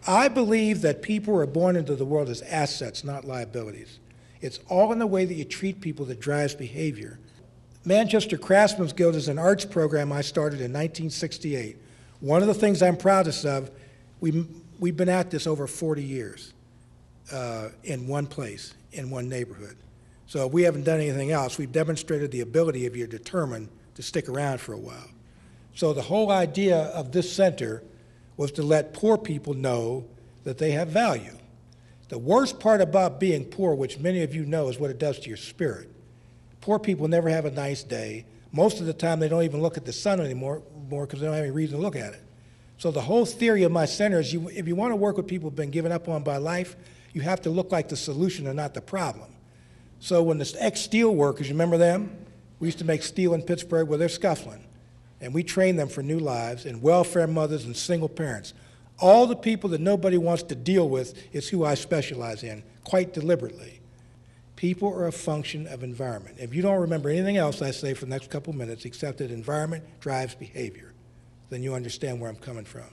I believe that people are born into the world as assets, not liabilities. It's all in the way that you treat people that drives behavior. Manchester Craftsmen's Guild is an arts program I started in 1968. One of the things I'm proudest of, we've been at this over 40 years in one place, in one neighborhood. So if we haven't done anything else, we've demonstrated the ability if you're determined to stick around for a while. So the whole idea of this center was to let poor people know that they have value. The worst part about being poor, which many of you know, is what it does to your spirit. Poor people never have a nice day. Most of the time, they don't even look at the sun anymore because they don't have any reason to look at it. So the whole theory of my center is if you want to work with people who've been given up on by life, you have to look like the solution and not the problem. So when the ex-steel workers, you remember them? We used to make steel in Pittsburgh. Well, they're scuffling. And we train them for new lives, and welfare mothers and single parents. All the people that nobody wants to deal with is who I specialize in, quite deliberately. People are a function of environment. If you don't remember anything else I say for the next couple minutes except that environment drives behavior, then you understand where I'm coming from.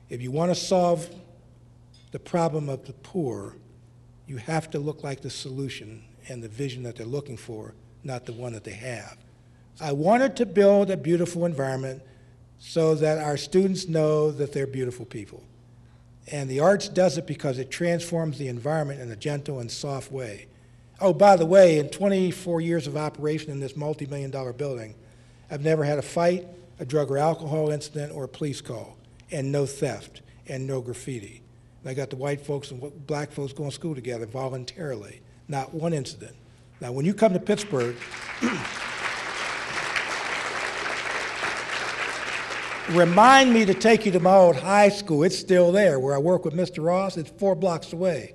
If you want to solve the problem of the poor, you have to look like the solution and the vision that they're looking for, not the one that they have. I wanted to build a beautiful environment so that our students know that they're beautiful people. And the arts does it because it transforms the environment in a gentle and soft way. Oh, by the way, in 24 years of operation in this multi-million-dollar building, I've never had a fight, a drug or alcohol incident, or a police call, and no theft, and no graffiti. And I got the white folks and black folks going to school together voluntarily, not one incident. Now, when you come to Pittsburgh, remind me to take you to my old high school. It's still there, where I work with Mr. Ross. It's 4 blocks away.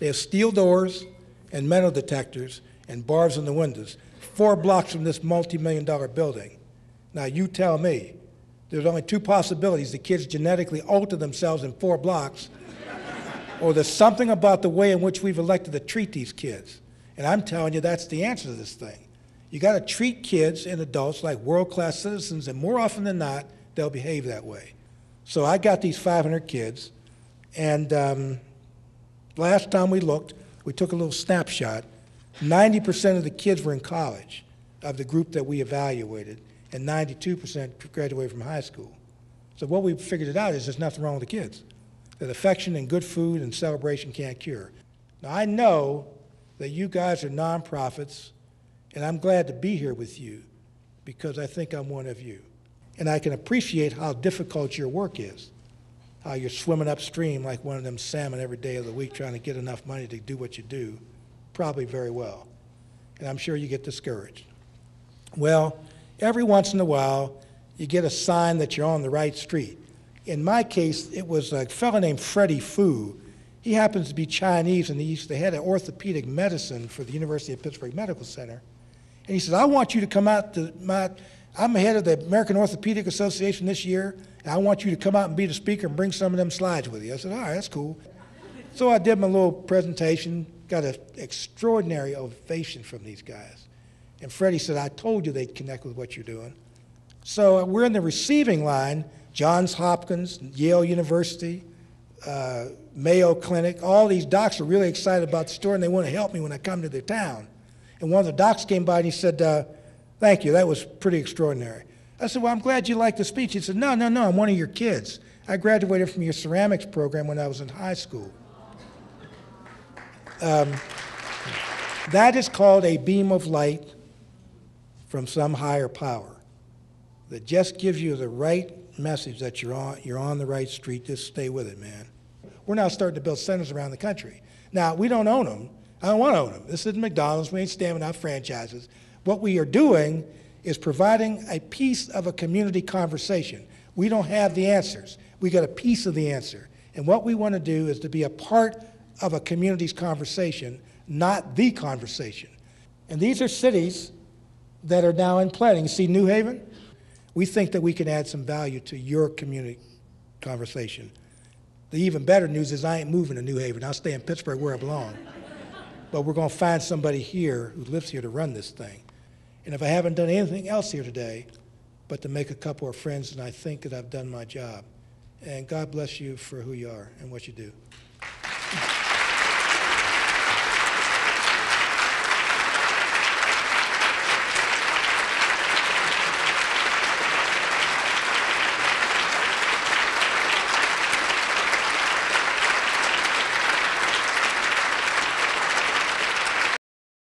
They have steel doors and metal detectors and bars in the windows, 4 blocks from this multi-million-dollar building. Now, you tell me, there's only 2 possibilities. The kids genetically alter themselves in 4 blocks, or there's something about the way in which we've elected to treat these kids. And I'm telling you, that's the answer to this thing. You got to treat kids and adults like world-class citizens, and more often than not, they'll behave that way. So I got these 500 kids, and last time we looked, we took a little snapshot. 90% of the kids were in college of the group that we evaluated, and 92% graduated from high school. So what we figured it out is there's nothing wrong with the kids, that affection and good food and celebration can't cure. Now, I know that you guys are nonprofits, and I'm glad to be here with you because I think I'm one of you. And I can appreciate how difficult your work is, how you're swimming upstream like one of them salmon every day of the week trying to get enough money to do what you do, probably very well. And I'm sure you get discouraged. Well, every once in a while, you get a sign that you're on the right street. In my case, it was a fellow named Freddie Fu. He happens to be Chinese, and he's the head of orthopedic medicine for the University of Pittsburgh Medical Center. And he said, I want you to come out to I'm the head of the American Orthopedic Association this year, and I want you to come out and be the speaker and bring some of them slides with you. I said, all right, that's cool. So I did my little presentation, got an extraordinary ovation from these guys. And Freddie said, I told you they'd connect with what you're doing. So we're in the receiving line, Johns Hopkins, Yale University, Mayo Clinic. All these docs are really excited about the story, and they want to help me when I come to their town. And one of the docs came by and he said, thank you, that was pretty extraordinary. I said, well, I'm glad you liked the speech. He said, no, I'm one of your kids. I graduated from your ceramics program when I was in high school. That is called a beam of light from some higher power that just gives you the right message that you're on the right street. Just stay with it, man. We're now starting to build centers around the country. Now, we don't own them. I don't want to own them. This isn't McDonald's. We ain't stamping out franchises. What we are doing is providing a piece of a community conversation. We don't have the answers. We got a piece of the answer. And what we want to do is to be a part of a community's conversation, not the conversation. And these are cities that are now in planning. You see New Haven? We think that we can add some value to your community conversation. The even better news is I ain't moving to New Haven. I'll stay in Pittsburgh where I belong. But we're going to find somebody here who lives here to run this thing. And if I haven't done anything else here today but to make a couple of friends, then I think that I've done my job. And God bless you for who you are and what you do.